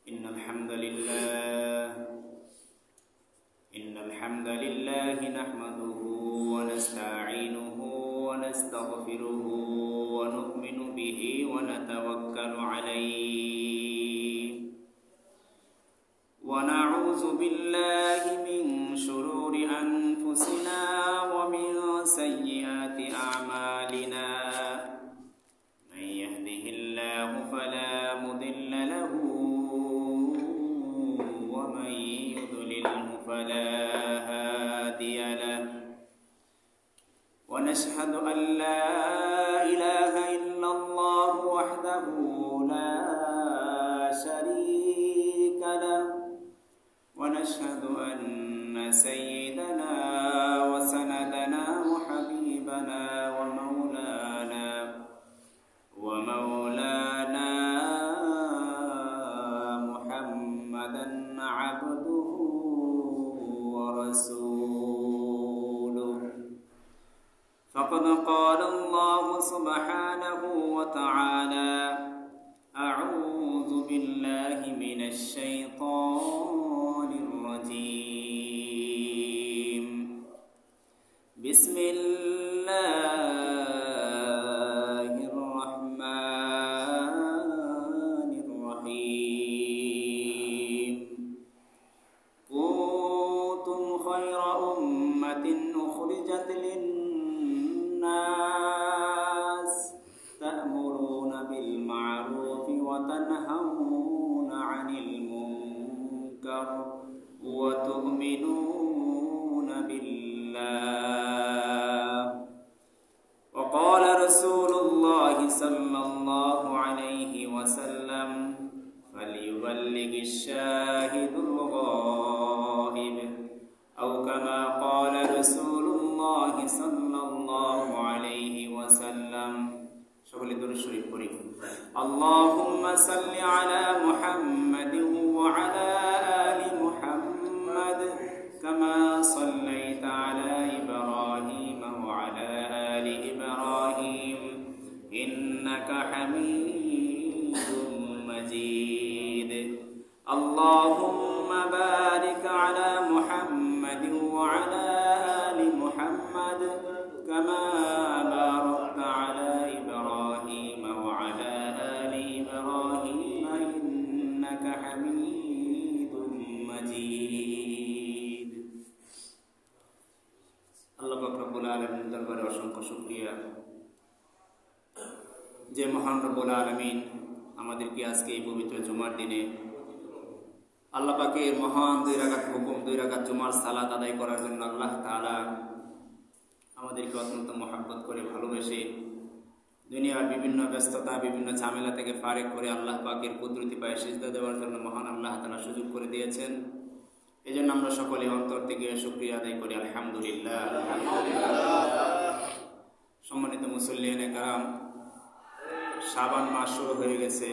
إن الحمد لله نحمده ونستعينه ونستغفره ونؤمن به ونتوكل عليه ونعوذ بالله من شرور أنفسنا ومن سيئات أعمالنا من يهده الله فلا مضل له ومن يضلله فلا هادي له ونشهد أن لا إله إلا الله وحده لا شريك له ونشهد أن سيدنا وسندنا وحبيبنا ومولانا محمدا عبده ورسوله فقد قال الله سبحانه وتعالى أعوذ بالله من الشيطان الرجيم بسم الله الرحمن الرحيم كنتم خير أمة أخرجت للناس تأمرون بالمعروف وتنهون عن المنكر وتؤمنون بالله وقال رسول الله صلى الله عليه وسلم فليبلغ الشاهد الغائب أو كما قال رسول الله صلى الله عليه وسلم সকলে দরুদ শরীফ পড়ি আল্লাহুম্মা সাল্লি আলা মুহাম্মাদিন ওয়া আলা আলি মুহাম্মাদ কামা সাল্লাইতা আলা ইব্রাহিম ওয়া আলা আলি ইব্রাহিম ইন্নাকা হামিদুম মাজিদ আল্লাহুম্মা বারিক আলা মুহাম্মাদিন ওয়া আলা আলি মুহাম্মাদ কামা বারাকতা আলা দরবারে অসংখ্য শুকরিয়া যে মহান রব্বুল আলামিন আমাদেরকে আজকে এই পবিত্র জুমার দিনে আল্লাহ পাকের মহান 2 রাকাত হুকুম 2 রাকাত জুমার সালাত আদায় করার জন্য আল্লাহ তাআলা আমাদেরকে অত্যন্ত মহব্বত করে ভালোবেসে দুনিয়ার বিভিন্ন ব্যস্ততা বিভিন্ন ঝামেলা থেকে ফারেক করে আল্লাহ পাকের কুদরতি পায়ে সিজদা দেওয়ার জন্য মহান আল্লাহ তাআলা সুযোগ করে দিয়েছেন। এজন্য আমরা সকলে অন্তর থেকে শুকরিয়া আদায় করি আলহামদুলিল্লাহ। সম্মানিত মুসল্লিয়ানে কারাম, শাবান মাস শুরু হয়ে গেছে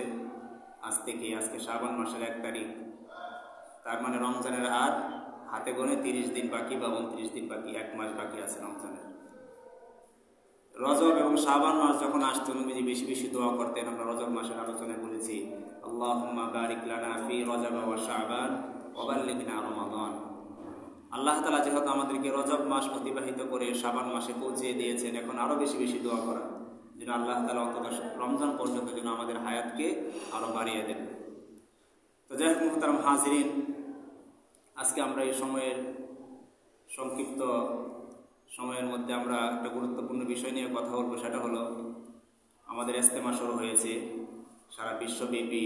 আজ থেকে। আজকে শাবান মাসের 1 তারিখ, তার মানে রমজানের আর হাতে গোনে 30 দিন বাকি বা 29 দিন বাকি, 1 মাস বাকি আছে রমজানের। রজব এবং শাবান মাস যখন আসতো নবীজি বেশি বেশি দোয়া করতেন। আমরা রজব মাসের আলোচনায় বলেছি আল্লাহুম্মা বারিক লানা ফি রজব ওয়া শাবান ওয়া বাল্লিগনা রমাদান। আল্লাহ তাআলা যেহেতু আমাদেরকে রজব মাস অতিবাহিত করে শাবান মাসে পৌঁছে দিয়েছেন, এখন আরো বেশি বেশি দোয়া করা যেন আল্লাহ তাআলা অন্তত রমজান পর্যন্ত যেন আমাদের হায়াতকে আরো বাড়িয়ে দেন। তো যাই হোক মুহতারাম হাজিরিন, আজকে আমরা এই সময়ের সংক্ষিপ্ত সময়ের মধ্যে আমরা একটা গুরুত্বপূর্ণ বিষয় নিয়ে কথা বলবো। সেটা হলো আমাদের ইজতেমা শুরু হয়েছে সারা বিশ্বব্যাপী,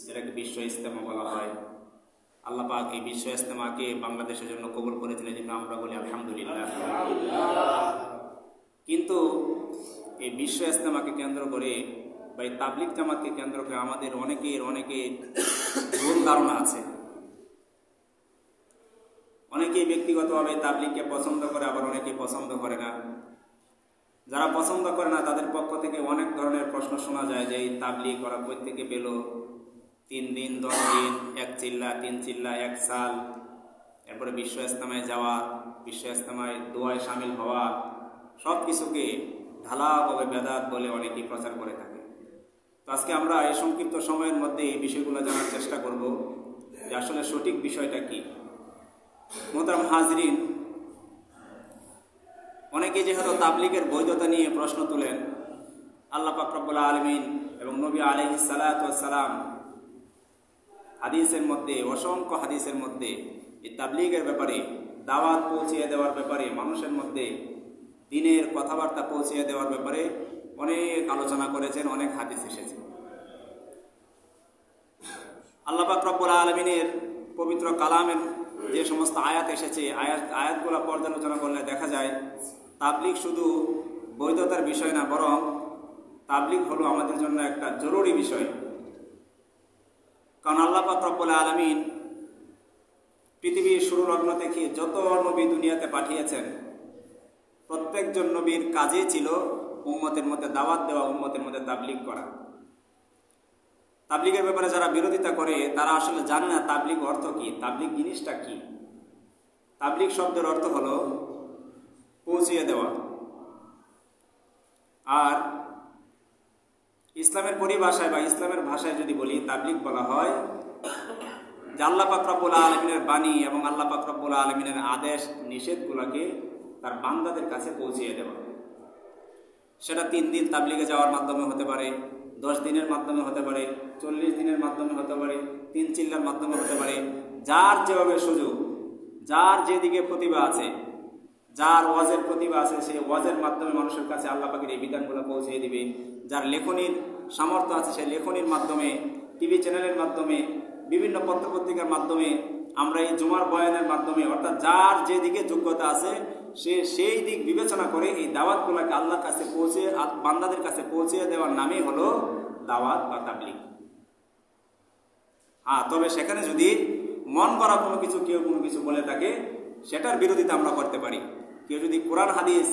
যেটাকে বিশ্ব ইজতেমা বলা হয়। আল্লাহ পাক এই বিশ্ব ইজতেমাকে বাংলাদেশের জন্য কবুল করেছেন, এই জন্য আমরা বলি আলহামদুলিল্লাহ। কিন্তু এই বিশ্ব ইজতেমাকে কেন্দ্র করে বা এই তাবলিগ জামাতকে কেন্দ্র করে আমাদের অনেকের ভুল ধারণা আছে। অনেকেই ব্যক্তিগতভাবে তাবলিগকে পছন্দ করে, আবার অনেকেই পছন্দ করে না। যারা পছন্দ করে না তাদের পক্ষ থেকে অনেক ধরনের প্রশ্ন শোনা যায় যে এই তাবলিগ ওরা কই থেকে পেল, 3 দিন 10 দিন, 1 চিল্লা 3 চিল্লা 1 সাল, এরপরে বিশ্ব ইজতেমায় যাওয়া, বিশ্ব ইজতেমায় দোয়ায় শামিল হওয়া, সব কিছুকে ঢালাভাবে বেদাত বলে অনেকেই প্রচার করে থাকে। তো আজকে আমরা এই সংক্ষিপ্ত সময়ের মধ্যে এই বিষয়গুলো জানার চেষ্টা করব যে আসলে সঠিক বিষয়টা কি। মোহতারাম হাজরিন, অনেকে যেহেতু তাবলীগের বৈধতা নিয়ে প্রশ্ন তুলেন, আল্লাহ পাক রব্বুল আলামিন এবং নবী আলাইহিস সালাতু ওয়াস সালাম হাদিসের মধ্যে, অসংখ্য হাদিসের মধ্যে এই তাবলীগের ব্যাপারে, দাওয়াত পৌঁছিয়ে দেওয়ার ব্যাপারে, মানুষের মধ্যে দ্বীনের কথাবার্তা পৌঁছিয়ে দেওয়ার ব্যাপারে অনেক আলোচনা করেছেন, অনেক হাদিস এসেছে। আল্লাহ পাক রব্বুল আলামিনের পবিত্র কালামের যে সমস্ত আয়াত এসেছে, আয়াতগুলো পর্যালোচনা করলে দেখা যায় তাবলীগ শুধু বৈধতার বিষয় না, বরং তাবলীগ হলো আমাদের জন্য একটা জরুরি বিষয়। কারণ আল্লাহ পাক রব্বুল আলামিন পৃথিবীর শুরু লগ্ন থেকে যত নবী দুনিয়াতে পাঠিয়েছেন, প্রত্যেকজন নবীর কাজে ছিল উম্মতের মধ্যে দাওয়াত দেওয়া, উম্মতের মধ্যে তাবলীগ করা। তাবলীগের ব্যাপারে যারা বিরোধিতা করে তারা আসলে জানে না তাবলীগ অর্থ কি, তাবলীগ জিনিসটা কি। তাবলীগ শব্দের অর্থ হলো পৌঁছিয়ে দেওয়া। আর ইসলামের পরিভাষায় বা ইসলামের ভাষায় যদি বলি, তাবলীগ বলা হয় যে আল্লাহ পাক রব্বুল আলামিনের বাণী এবং আল্লাহ পাক রব্বুল আলামিনের আদেশ নিষেধগুলোকে তার বান্দাদের কাছে পৌঁছিয়ে দেওয়া। সেটা 3 দিন তাবলীগে যাওয়ার মাধ্যমে হতে পারে, 10 দিনের মাধ্যমে হতে পারে, 40 দিনের মাধ্যমে হতে পারে, 3 চিল্লার মাধ্যমে হতে পারে। যার যেভাবে সুযোগ, যার যেদিকে প্রতিভা আছে, যার ওয়াজের প্রতিভা আছে, সেই ওয়াজের মাধ্যমে মানুষের কাছে আল্লাহ পাকের এই বিধানগুলো পৌঁছিয়ে দিবে। যার লেখনির সামর্থ্য আছে, সেই লেখনির মাধ্যমে, টিভি চ্যানেলের মাধ্যমে, বিভিন্ন পত্রপত্রিকার মাধ্যমে, আমরা এই জুমার বয়ানের মাধ্যমে, অর্থাৎ যার যেদিকে যোগ্যতা আছে সে সেই দিক বিবেচনা করে এই দাওয়াতগুলোকে আল্লাহর কাছে পৌঁছে, বান্দাদের কাছে পৌঁছে দেওয়ার নামই হলো দাওয়াত বা তাবলীগ। তবে সেখানে যদি মন করা কোনো কিছু, কেউ কোনো কিছু বলে থাকে, সেটার বিরোধিতা আমরা করতে পারি। কেউ যদি কোরআন হাদিস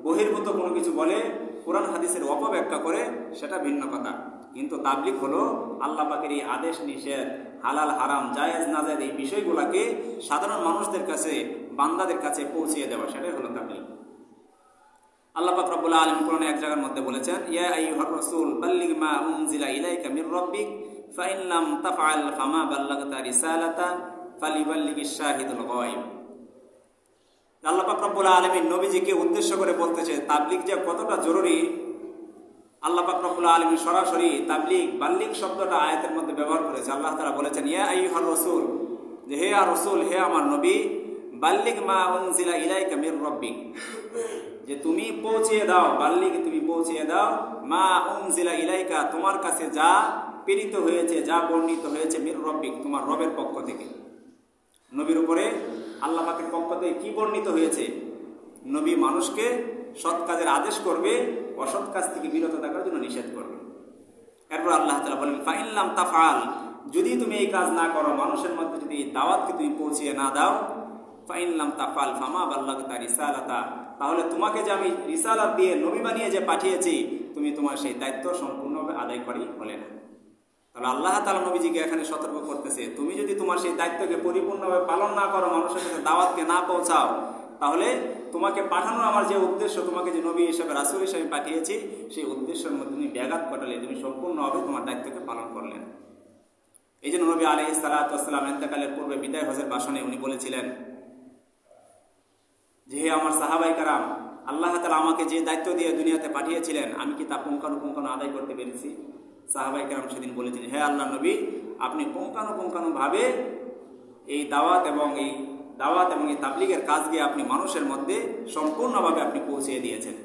বহির্ভূত কোনো কিছু বলে, কোরআন হাদিসের অপব্যাখ্যা করে, সেটা ভিন্ন কথা। কিন্তু তাবলীগ হলো আল্লাহ পাকের এই আদেশ নিষেধ, হালাল হারাম, জায়েজ নাজায়েজ, এই বিষয়গুলোকে সাধারণ মানুষদের কাছে, বান্দাদের কাছে পৌঁছিয়ে দেওয়া, সেটাই হলো তাবলীগ। আল্লাহ পাক রব্বুল আলামিন কোরআনে এক জায়গার মধ্যে বলেছেন, ইয়া আইয়ুহার রাসূল বাল্লিগ মা উনজিলা ইলাইকা মির রাব্বিক ফাইন লাম তাফআল ফামা বাল্লাগতা রিসালাতা ফালিবাল্লিগিশ শাহিদুল গায়ব। আল্লাহ পাক রব্বুল আলামিন নবীজিকে উদ্দেশ্য করে বলতেছে তাবলীগ যে কতটা জরুরি। আল্লাহ পাক রব্বুল আলামিন সরাসরি তাবলীগ, বাল্লিগ শব্দটা আয়াতের মধ্যে ব্যবহার করেছে। আল্লাহ তাআলা বলেছেন, ইয়া আইয়ুহার রাসূল, যে হে আর রাসূল, হে আমার নবী, বাল্লিগ মা উনজিলা ইলাইকা মির রাব্বিক, যে তুমি পৌঁছিয়ে দাও, বাল্লিগ তুমি পৌঁছিয়ে দাও, মা উনজিলা ইলাইকা তোমার কাছে যা প্রেরিত হয়েছে, যা বর্ণিত হয়েছে, মির রাব্বিক তোমার রবের পক্ষ থেকে। নবীর উপরে আল্লাহ পাকের পক্ষ থেকে কি বর্ণিত হয়েছে? নবী মানুষকে সৎ কাজের আদেশ করবে, অসৎ কাজ থেকে বিরত থাকার জন্য নিষেধ করবে। এরপর আল্লাহ তাআলা বলেন, ফাইন লাম তাফআল, যদি তুমি এই কাজ না করো, মানুষের মধ্যে যদি এই দাওয়াতকে তুমি পৌঁছিয়ে না দাও, ফাইন লাম তাফআল ফামা বাল্লাগতা রিসালাতা, তাহলে তোমাকে যে আমি রিসালাত দিয়ে নবী বানিয়ে যে পাঠিয়েছি, তুমি তোমার সেই দায়িত্ব সম্পূর্ণভাবে আদায় করি হলে না। তাহলে আল্লাহ তাআলা নবীজিকে এখানে সতর্ক করতেছে, তুমি যদি তোমার সেই দায়িত্বকে পরিপূর্ণভাবে পালন না করো, মানুষের কাছে দাওয়াতকে না পৌঁছাও, তাহলে তোমাকে পাঠানোর আমার যে উদ্দেশ্য, তোমাকে যে নবী হিসাবে, রাসূল হিসাবে পাঠিয়েছি, সেই উদ্দেশ্যের মধ্যে তুমি ব্যাঘাত ঘটালে, তুমি সম্পূর্ণভাবে তোমার দায়িত্বকে পালন করলেন। এই জন্য নবী আলাইহিস সালাতু ওয়াস সালাম ইন্তেকালের পূর্বে বিদায় হজের ভাষণে উনি বলেছিলেন যে, হে আমার সাহাবায়ে কেরাম, আল্লাহ তাআলা আমাকে যে দায়িত্ব দিয়ে দুনিয়াতে পাঠিয়েছিলেন, আমি কি তা পুঙ্খানুপুঙ্খানু আদায় করতে পেরেছি? সাহাবায়ে কেরাম সেদিন বলেছিলেন, হে আল্লাহর নবী, আপনি পুঙ্খানুপুঙ্খানুভাবে এই দাওয়াত এবং এই তাবলীগের কাজকে আপনি মানুষের মধ্যে সম্পূর্ণভাবে আপনি পৌঁছিয়ে দিয়েছেন।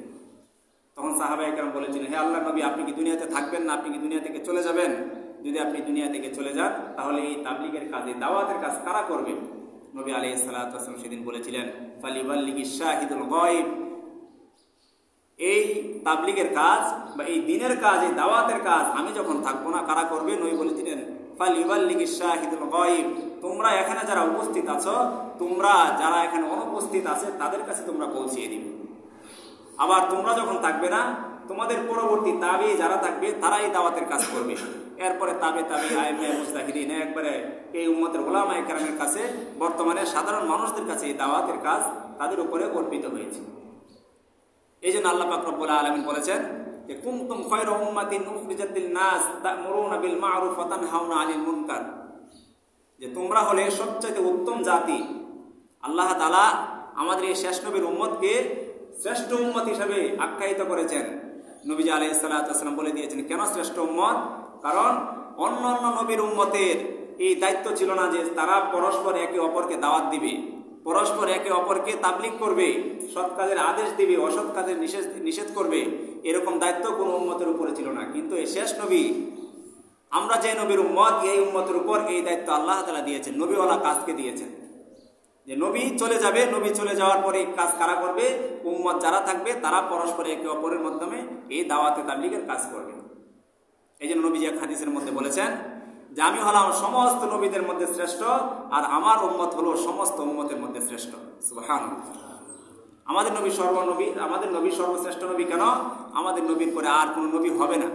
তখন সাহাবায়ে কেরাম বলেছিলেন, হে আল্লাহর নবী, আপনি কি দুনিয়াতে থাকবেন না? আপনি কি দুনিয়া থেকে চলে যাবেন? যদি আপনি দুনিয়া থেকে চলে যান, তাহলে এই তাবলীগের কাজ, এই দাওয়াতের কাজ কারা করবে? নবী আলাইহিস সালাতু ওয়াস সালাম সেদিন বলেছিলেন, ফালিবাল্লিগিশ শাহিদুল গায়ব, এই তাবলীগের কাজ বা এই দ্বীনের কাজ, এই দাওয়াতের কাজ আমি যখন থাকবো না, কারা করবে? নবী বলেছিলেন, ফালিবাল্লিগিশ শাহিদুল গায়ব, তোমরা এখানে যারা উপস্থিত আছো, তোমরা যারা এখানে অনুপস্থিত আছে, তাদের কাছে তোমরা পৌঁছিয়ে দিবে। আবার তোমরা যখন থাকবে না, তোমাদের পরবর্তী তাবি যারা থাকবে, তারা এই দাওয়াতের কাজ করবে। এরপরে তাবে আইমে মুজতাহিদিন, একবারে এই উম্মতের উলামায়ে কেরামের কাছে, বর্তমানে সাধারণ মানুষদের কাছে এই দাওয়াতের কাজ তাদের উপরে অর্পিত হয়েছে। এই জন্য আল্লাহ পাক রব্বুল আলামিন বলেছেন, যে কুনতুম খায়রা উম্মাতিন উখরিজাত লিন-নাস তা'মুরুনা বিল মা'রুফ ওয়া তানহাউনা 'আনিল মুনকার, যে তোমরা হলে সবচেয়ে উত্তম জাতি। আল্লাহ তাআলা আমাদের এই শেষ নবীর উম্মতকে শ্রেষ্ঠ উম্মত হিসেবে আখ্যায়িত করেছেন। নবীজি আলাইহিস সালাতু ওয়াস সালাম বলে দিয়েছেন কেন শ্রেষ্ঠ উম্মত, কারণ অন্যান্য নবীর উম্মতের এই দায়িত্ব ছিল না যে তারা পরস্পর একে অপরকে দাওয়াত দিবে, পরস্পর একে অপরকে তাবলীগ করবে, সৎ কাজের আদেশ দিবে, অসৎ কাজের নিষেধ করবে, এরকম দায়িত্ব কোনো উম্মতের উপরে ছিল না। কিন্তু এই শেষ নবী, আমরা যে নবীর উম্মত, এই উম্মতের উপর এই দায়িত্ব আল্লাহ তাআলা দিয়েছেন, নবীওয়ালা কাজকে দিয়েছেন। যে নবী চলে যাবে, নবী চলে যাওয়ার পরে এই কাজ কারা করবে? উম্মত যারা থাকবে তারা পরস্পর একে অপরের মাধ্যমে এই দাওয়াতে তাবলীগের কাজ করবে। এই জন্য নবীজি এক হাদিসের মধ্যে বলেছেন যে আমি হলাম সমস্ত নবীদের মধ্যে শ্রেষ্ঠ, আর আমার উম্মত হলো সমস্ত উম্মতের মধ্যে শ্রেষ্ঠ। সুবহানাল্লাহ। আমাদের নবী সর্বশ্রেষ্ঠ নবী কেন? আমাদের নবীর পরে আর কোনো নবী হবে না।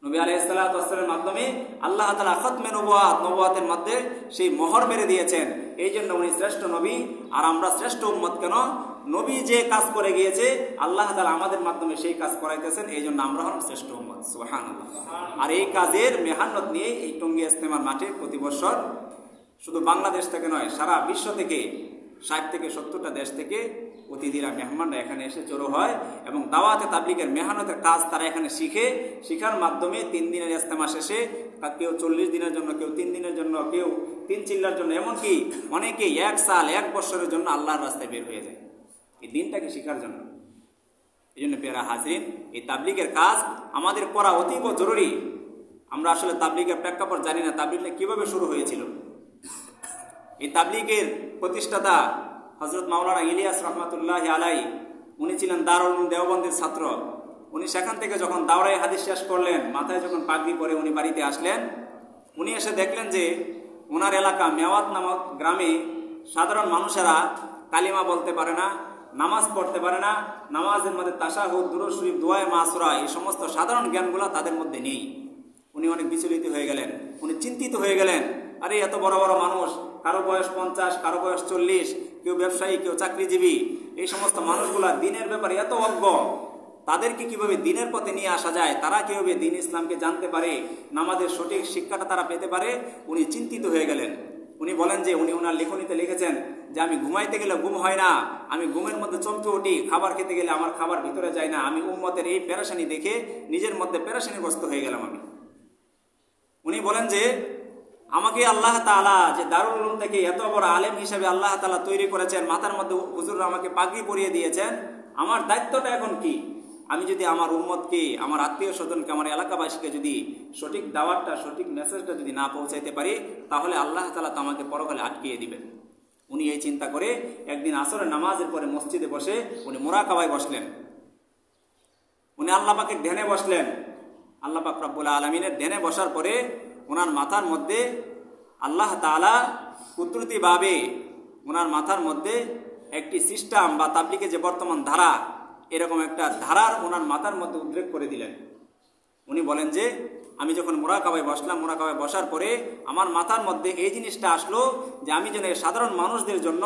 নবী আলাইহিস সালাতু ওয়াস সালামের মাধ্যমে আল্লাহ তাআলা খতমে নবুয়াতের মধ্যে সেই মোহর মেরে দিয়েছেন। এই জন্য উনি শ্রেষ্ঠ নবী, আর আমরা শ্রেষ্ঠ উম্মত কেন? নবী যে কাজ করে গিয়েছে আল্লাহ তাআলা আমাদের মাধ্যমে সেই কাজ করাইতেছেন, এই জন্য আমরা হলাম শ্রেষ্ঠ উম্মত। সুবহানাল্লাহ। আর এই কাজের মেহনত নিয়ে এই টঙ্গী ইজতেমার মাঠে প্রতি বছর শুধু বাংলাদেশ থেকে নয়, সারা বিশ্ব থেকে 60 থেকে 70টা দেশ থেকে অতিথিরা, মেহমানরা এখানে এসে জড়ো হয় এবং দাওয়াতে তাবলীগের মেহনতের কাজ তারা এখানে শিখার মাধ্যমে 3 দিনের ইজতেমা শেষে কেউ 40 দিনের জন্য, কেউ 3 দিনের জন্য, কেউ 3 চিল্লার জন্য, এমনকি অনেকে 1 সাল 1 বছরের জন্য আল্লাহর রাস্তায় বের হয়ে যায় এই দিনটাকে শিখার জন্য। এই জন্য প্রিয় হাজরিন, এই তাবলীগের কাজ আমাদের করা অতীব জরুরি। আমরা আসলে তাবলীগের প্রেক্ষাপট জানি না, তাবলীগটা কিভাবে শুরু হয়েছিল। এই তাবলীগের প্রতিষ্ঠাতা হযরত মাওলানা ইলিয়াস রহমাতুল্লাহি আলাইহি, উনি ছিলেন দারুল উলুম দেওবন্দের ছাত্র। উনি সেখান থেকে যখন দাওরায়ে হাদিস শেষ করলেন, মাথায় যখন পাগড়ি পরে উনি বাড়িতে আসলেন, উনি এসে দেখলেন যে ওনার এলাকা মেওয়াত নামক গ্রামে সাধারণ মানুষেরা কালিমা বলতে পারে না, নামাজ পড়তে পারে না, নামাজের মধ্যে তাশাহুদ, দুরূদ শরীফ, দোয়া মাসুরা, এই সমস্ত সাধারণ জ্ঞানগুলো তাদের মধ্যে নেই। উনি অনেক বিচলিত হয়ে গেলেন, উনি চিন্তিত হয়ে গেলেন। আরে এত বড় বড় মানুষ, কারো বয়স 50, কারো বয়স 40, কেউ ব্যবসায়ী, কেউ চাকরিজীবী, এই সমস্ত মানুষগুলা দিনের ব্যাপারে এত অজ্ঞ, তাদেরকে কিভাবে দিনের পথে নিয়ে আসা যায়, তারা কিভাবে দিন ইসলামকে জানতে পারে, নামাজের সঠিক শিক্ষাটা তারা পেতে পারে। উনি চিন্তিত হয়ে গেলেন। উনি বলেন যে উনি ওনার লেখনীতে লিখেছেন যে আমি ঘুমাইতে গেলে ঘুম হয় না, আমি ঘুমের মধ্যে চমকে উঠি, খাবার খেতে গেলে আমার খাবার ভিতরে যায় না, আমি উম্মতের এই পেরেশানি দেখে নিজের মধ্যে পেরেশানিগ্রস্ত হয়ে গেলাম আমি। উনি বলেন যে আমাকে আল্লাহ তাআলা যে দারুল উলুম থেকে এত বড় আলেম হিসেবে আল্লাহ তাআলা তৈরি করেছেন, মাথার মধ্যে হুজুররা আমাকে পাগড়ি পরিয়ে দিয়েছেন, আমার দায়িত্বটা এখন কি? আমি যদি আমার উম্মতকে, আমার আত্মীয় স্বজনকে, আমার এলাকাবাসীকে যদি সঠিক দাওয়াতটা, সঠিক মেসেজটা যদি না পৌঁছাইতে পারি, তাহলে আল্লাহ তাআলা তো আমাকে পরকালে আটকিয়ে দিবেন। উনি এই চিন্তা করে একদিন আসরের নামাজের পরে মসজিদে বসে উনি মুরাকাবায় বসলেন। উনি আল্লাহ পাকের ধ্যানে বসলেন। আল্লাহ পাক রব্বুল আলামিনের ধ্যানে বসার পরে ওনার মাথার মধ্যে আল্লাহ তাআলা কুদরতিভাবে ওনার মাথার মধ্যে একটি সিস্টেম বা তাবলীগের যে বর্তমান ধারা, এরকম একটা ধারার ওনার মাথার মধ্যে উদ্রেক করে দিলেন। উনি বলেন যে আমি যখন মুরাকাবায় বসলাম, মুরাকাবায় বসার পরে আমার মাথার মধ্যে এই জিনিসটা আসলো যে আমি যেন সাধারণ মানুষদের জন্য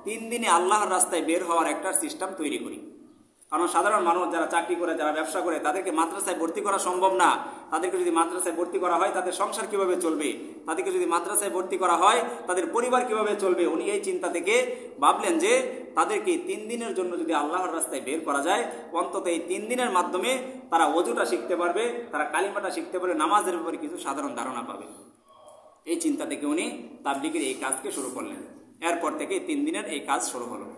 3 দিনে আল্লাহর রাস্তায় বের হওয়ার একটা সিস্টেম তৈরি করি। কারণ সাধারণ মানুষ যারা চাকরি করে, যারা ব্যবসা করে, তাদেরকে মাদ্রাসায় ভর্তি করা সম্ভব না। তাদেরকে যদি মাদ্রাসায় ভর্তি করা হয় তাদের সংসার কিভাবে চলবে, তাদেরকে যদি মাদ্রাসায় ভর্তি করা হয় তাদের পরিবার কিভাবে চলবে। উনি এই চিন্তা থেকে ভাবলেন যে তাদেরকে 3 দিনের জন্য যদি আল্লাহর রাস্তায় বের করা যায়, অন্তত এই 3 দিনের মাধ্যমে তারা ওযুটা শিখতে পারবে, তারা কালিমাটা শিখতে পারবে, নামাজের ব্যাপারে কিছু সাধারণ ধারণা পাবে। এই চিন্তা থেকে উনি তাবলীগের এই কাজকে শুরু করলেন। এরপর থেকে 3 দিনের এই কাজ শুরু হলো।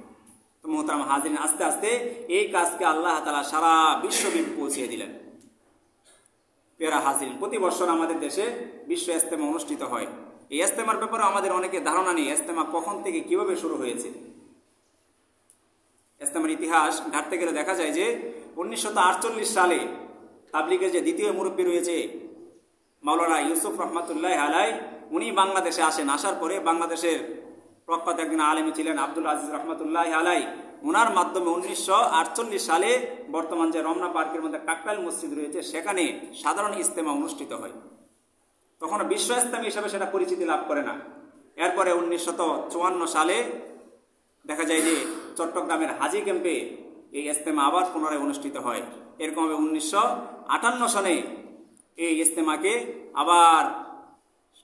তো মোহতারাম হাজিরিন, আস্তে আস্তে এই কাজকে আল্লাহ তাআলা সারা বিশ্বব্যাপী পৌঁছিয়ে দিলেন। প্রিয় হাজিরিন, প্রতি বছর আমাদের দেশে বিশ্ব ইজতেমা অনুষ্ঠিত হয়। এই ইজতেমার ব্যাপারে আমাদের অনেকে ধারণা নেই, ইজতেমা কখন থেকে কিভাবে শুরু হয়েছে। ইজতেমার ইতিহাস ঘাঁটতে গেলে দেখা যায় যে 1948 সালে তাবলীগের যে দ্বিতীয় মুরব্বী রয়েছে মাওলানা ইউসুফ রহমাতুল্লাহি আলাইহি, উনি বাংলাদেশে আসেন। আসার পরে বাংলাদেশের প্রখ্যাত একজন আলেম ছিলেন আব্দুল আজিজ রহমাতুল্লাহি আলাইহি, ওনার মাধ্যমে 1948 সালে বর্তমান যে রমনা পার্কের মধ্যে কাকরাইল মসজিদ রয়েছে সেখানে সাধারণ ইজতেমা অনুষ্ঠিত হয়। তখন বিশ্ব ইজতেমা হিসাবে সেটা পরিচিতি লাভ করে না। এরপরে 1954 সালে দেখা যায় যে চট্টগ্রামের হাজী ক্যাম্পে এই ইজতেমা আবার পুনরায় অনুষ্ঠিত হয়। এরকম 1958 সনে এই ইজতেমাকে আবার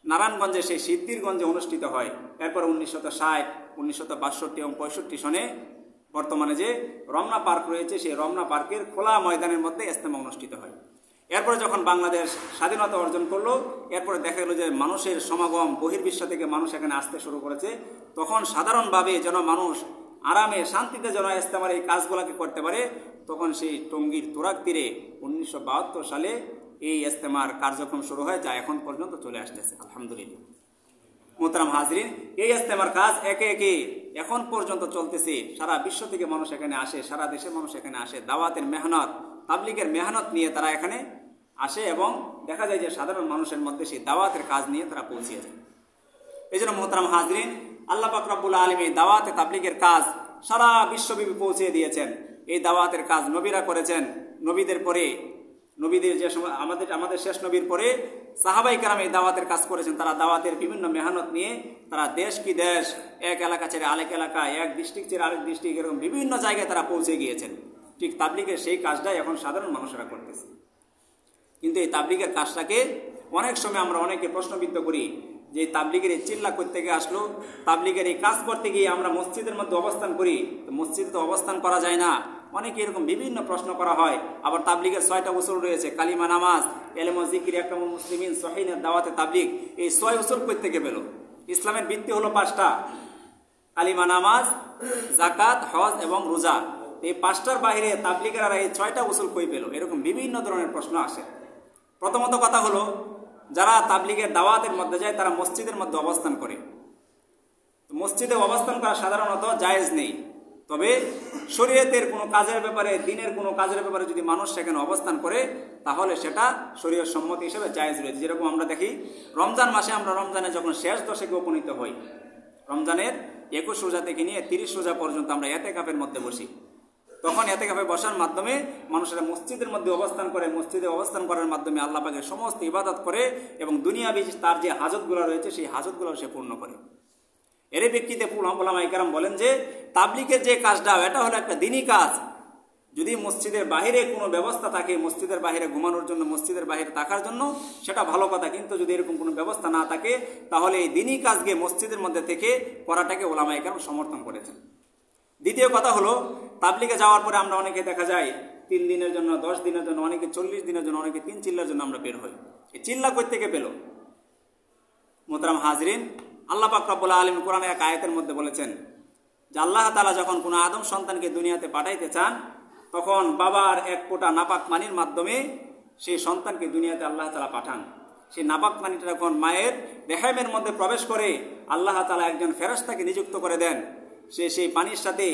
নারায়ণগঞ্জে সেই সিদ্ধিরগঞ্জে অনুষ্ঠিত হয়। এরপর 1960, 1962 এবং 65 সনে বর্তমানে যে রমনা পার্ক রয়েছে সেই রমনা পার্কের খোলা ময়দানের মধ্যে ইজতেমা অনুষ্ঠিত হয়। এরপরে যখন বাংলাদেশ স্বাধীনতা অর্জন করলো, এরপরে দেখা গেল যে মানুষের সমাগম, বহির্বিশ্ব থেকে মানুষ এখানে আসতে শুরু করেছে। তখন সাধারণভাবে যেন মানুষ আরামে শান্তিতে যেন ইজতেমার এই কাজগুলোকে করতে পারে, তখন সেই টঙ্গীর তুরাগ তীরে 1972 সালে এই ইজতেমার কার্যক্রম শুরু হয়, যা এখন পর্যন্ত চলে আসতেছে আলহামদুলিল্লাহ। মোহতারাম হাজরিন, এই ইজতেমার কাজ একে একে এখন পর্যন্ত চলতেছে। সারা বিশ্ব থেকে মানুষ এখানে আসে, সারা দেশের মানুষ এখানে আসে, দাওয়াতের মেহনত, তাবলিগের মেহনত নিয়ে তারা এখানে আসে এবং দেখা যায় যে সাধারণ মানুষের মধ্যে সেই দাওয়াতের কাজ নিয়ে তারা পৌঁছে যায়। এই জন্য মোহতারাম হাজরিন, আল্লাহ পাক রব্বুল আলামিন এই দাওয়াতে তাবলিগের কাজ সারা বিশ্বব্যাপী পৌঁছে দিয়েছেন। এই দাওয়াতের কাজ নবীরা করেছেন, নবীদের পরে, নবীদের যে সময় আমাদের শেষ নবীর পরে সাহাবাই কেরাম এই দাওয়াতের কাজ করেছেন। তারা দাওয়াতের বিভিন্ন মেহনত নিয়ে তারা দেশ কি দেশ, এক এলাকা ছেড়ে আরেক এলাকা, এক ডিস্ট্রিক্ট ছেড়ে আরেক ডিস্ট্রিক্ট, এরকম বিভিন্ন জায়গায় তারা পৌঁছে গিয়েছেন। ঠিক তাবলিগের সেই কাজটাই এখন সাধারণ মানুষেরা করতেছে। কিন্তু এই তাবলিগের কাজটাকে অনেক সময় আমরা অনেকে প্রশ্নবিদ্ধ করি যে তাবলিগের এই চিল্লা করতে গিয়ে আসলো, তাবলিগের এই কাজ করতে গিয়ে আমরা মসজিদের মধ্যে অবস্থান করি, তো মসজিদে তো অবস্থান করা যায় না। অনেকে এরকম বিভিন্ন প্রশ্ন করা হয়। আবার তাবলিগের 6টা উসুল রয়েছে, কালিমা, নামাজ, ইলম ও জিকির, ইকরামুল মুসলিমিন, সহিহ, দাওয়াতে তাবলিগ। এই 6 উসুল কই থেকে পেল? ইসলামের ভিত্তি হলো 5টা, কালিমা, নামাজ, যাকাত, হজ এবং রোজা। এই 5টার বাইরে তাবলিগেরা এই 6টা উসুল কই পেল? এরকম বিভিন্ন ধরনের প্রশ্ন আসে। প্রথমত কথা হলো, যারা তাবলিগের দাওয়াতের মধ্যে যায় তারা মসজিদের মধ্যে অবস্থান করে। মসজিদে অবস্থান করা সাধারণত জায়েজ নেই, তবে শরীয়তের কোনো কাজের ব্যাপারে, দিনের কোনো কাজের ব্যাপারে যদি মানুষ সেখানে অবস্থান করে তাহলে সেটা শরীয়ত সম্মতি হিসেবে জায়েজ রয়েছে। যেরকম আমরা দেখি রমজান মাসে, আমরা রমজানের যখন শেষ দশকে উপনীত হই, রমজানের 21 রোজা থেকে নিয়ে 30 রোজা পর্যন্ত আমরা এতেকাফের মধ্যে বসি, তখন এতেকাফে বসার মাধ্যমে মানুষেরা মসজিদের মধ্যে অবস্থান করে। মসজিদে অবস্থান করার মাধ্যমে আল্লাহ পাকের সমস্ত ইবাদত করে এবং দুনিয়াবি তার যে হাজতগুলো রয়েছে সেই হাজতগুলো সে পূর্ণ করে। এর প্রেক্ষিতে উলামায়ে কেরাম বলেন যে তাবলিগের যে কাজটা, এটা হলো একটা দ্বীনি কাজ। যদি মসজিদের বাহিরে কোনো ব্যবস্থা থাকে, মসজিদের বাহিরে ঘুমানোর জন্য, মসজিদের বাহিরে থাকার জন্য, সেটা ভালো কথা। কিন্তু যদি এরকম কোনো ব্যবস্থা না থাকে তাহলে এই দ্বীনি কাজকে মসজিদের মধ্যে থেকে করাটাকে উলামায়ে কেরাম সমর্থন করেছেন। দ্বিতীয় কথা হলো, তাবলিগে যাওয়ার পরে আমরা অনেকে দেখা যায় 3 দিনের জন্য, 10 দিনের জন্য, অনেকে 40 দিনের জন্য, অনেকে 3 চিল্লার জন্য আমরা বের হই। এই চিল্লা কই থেকে পেল? মোহতারাম হাজরিন, আল্লাহ পাক রব্বুল আলামিন কোরআনের এক আয়াতের মধ্যে বলেছেন যে আল্লাহ তাআলা যখন কোনো আদম সন্তানকে দুনিয়াতে পাঠাইতে চান, তখন বাবার এক ফোঁটা নাপাক পানির মাধ্যমে সেই সন্তানকে দুনিয়াতে আল্লাহ তাআলা পাঠান। সেই নাপাক পানিটা যখন মায়ের রেহেমের মধ্যে প্রবেশ করে, আল্লাহ তাআলা একজন ফেরেশতাকে নিযুক্ত করে দেন। সে সেই পানির সাথে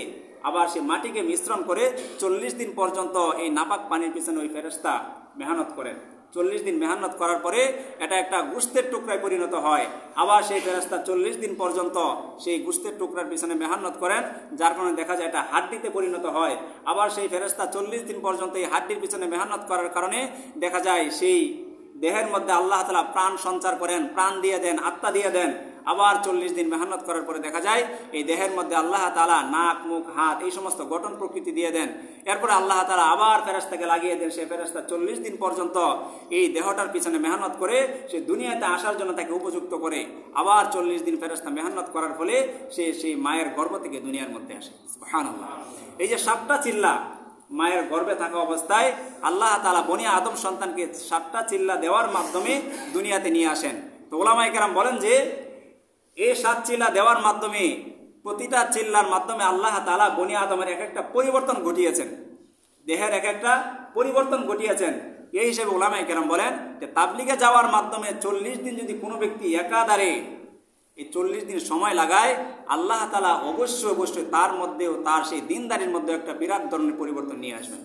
আবার সে মাটিকে মিশ্রণ করে 40 দিন পর্যন্ত এই নাপাক পানির পিছনে ওই ফেরেশতা মেহনত করেন। 40 দিন মেহনত করার পরে এটা একটা গোশতের টুকরায় পরিণত হয়। আবার সেই ফেরেশতা 40 দিন পর্যন্ত সেই গোশতের টুকরার পিছনে মেহনত করেন, যার কারণে দেখা যায় এটা হাড্ডিতে পরিণত হয়। আবার সেই ফেরেশতা 40 দিন পর্যন্ত এই হাড্ডির পিছনে মেহনত করার কারণে দেখা যায় সেই দেহের মধ্যে আল্লাহ তাআলা প্রাণ সঞ্চার করেন, প্রাণ দিয়ে দেন, আত্মা দিয়ে দেন। আবার 40 দিন মেহনত করার পরে দেখা যায় এই দেহের মধ্যে আল্লাহ তাআলা নাক, মুখ, হাত, এই সমস্ত গঠন প্রকৃতি দিয়ে দেন। এরপরে আল্লাহ তাআলা আবার ফেরেশতাকে লাগিয়ে দেন। সেই ফেরেশতা 40 দিন পর্যন্ত এই দেহটার পিছনে মেহনত করে সে দুনিয়াতে আসার জন্য তাকে উপযুক্ত করে। আবার 40 দিন ফেরেশতা মেহনত করার ফলে সে সেই মায়ের গর্ভ থেকে দুনিয়ার মধ্যে আসে। সুবহানাল্লাহ। এই যে 7টা চিল্লা মায়ের গর্ভে থাকা অবস্থায় আল্লাহ তাআলা বনি আদম সন্তানকে 7টা চিল্লা দেওয়ার মাধ্যমে দুনিয়াতে নিয়ে আসেন। তো উলামায়ে কেরাম বলেন যে এই 7 চিল্লা দেওয়ার মাধ্যমে, প্রতিটা চিল্লার মাধ্যমে আল্লাহ তাআলা বনি আদমের এক একটা পরিবর্তন ঘটিয়েছেন, দেহের এক একটা পরিবর্তন ঘটিয়েছেন। এই হিসেবে উলামায়ে কেরাম বলেন যে তাবলিগে যাওয়ার মাধ্যমে 40 দিন যদি কোনো ব্যক্তি একাধারে এই 40 দিন সময় লাগায়, আল্লাহ তাআলা অবশ্যই তার মধ্যেও, তার সেই দিনদারির মধ্যে একটা বিরাট ধরনের পরিবর্তন নিয়ে আসবেন।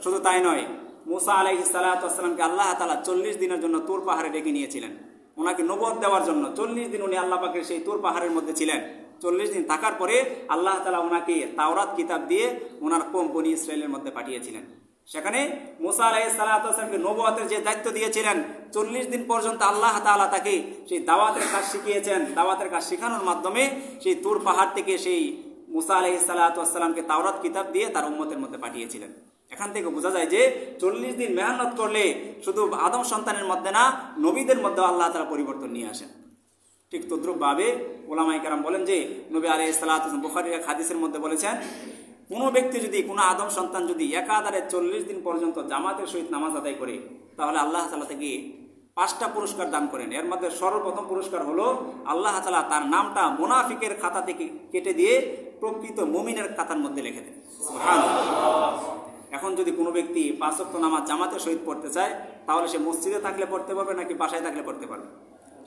শুধু তাই নয়, মুসা আলাইহিস সালাতু ওয়াস সালামকে আল্লাহ তাআলা 40 দিনের জন্য তুর পাহাড়ে ডেকে নিয়েছিলেন, ওনাকে নবুয়ত দেওয়ার জন্য। 40 দিন উনি আল্লাহ পাকের সেই তুর পাহাড়ের মধ্যে ছিলেন। 40 দিন থাকার পরে আল্লাহ তাআলা ওনাকে তাওরাত কিতাব দিয়ে ওনার কওম বনি ইসরাইলের মধ্যে পাঠিয়েছিলেন। সেখানে মুসা আলাইহিস সালাতু ওয়াস সালামকে নবুয়তের যে দায়িত্ব দিয়েছিলেন, 40 দিন পর্যন্ত আল্লাহ তাআলা তাকে সেই দাওয়াতের কাজ শিখিয়েছেন। দাওয়াতের কাজ শেখানোর মাধ্যমে সেই তুর পাহাড় থেকে সেই মুসা আলাইহিস সালাতু ওয়াস সালামকে তাওরাত কিতাব দিয়ে তার উম্মতের মধ্যে পাঠিয়েছিলেন। এখান থেকে বোঝা যায় যে 40 দিন মেহনত করলে শুধু আদম সন্তানের মধ্যে না, নবীদের মধ্যেও আল্লাহ তাআলা পরিবর্তন নিয়ে আসেন। ঠিক তদ্রুপভাবে ওলামায়ে কেরাম বলেন যে নবী আলাইহিস সালাতু ওয়াস সালাম বুখারীর এক হাদিসের মধ্যে বলেছেন, কোনো ব্যক্তি যদি, কোনো আদম সন্তান যদি একাধারে 40 দিন পর্যন্ত জামাতের সহিত নামাজ আদায় করে, তাহলে আল্লাহ তাআলা থেকে 5টা পুরস্কার দান করেন। এর মধ্যে সর্বপ্রথম পুরস্কার হলো আল্লাহ তাআলা তার নামটা মুনাফিকের খাতা থেকে কেটে দিয়ে প্রকৃত মুমিনের খাতার মধ্যে লিখে দেন। সুবহানাল্লাহ। এখন যদি কোনো ব্যক্তি 5 ওয়াক্ত নামাজ জামাতের সহিত পড়তে চায়, তাহলে সে মসজিদে থাকলে পড়তে পারবে নাকি বাসায় থাকলে পড়তে পারবে?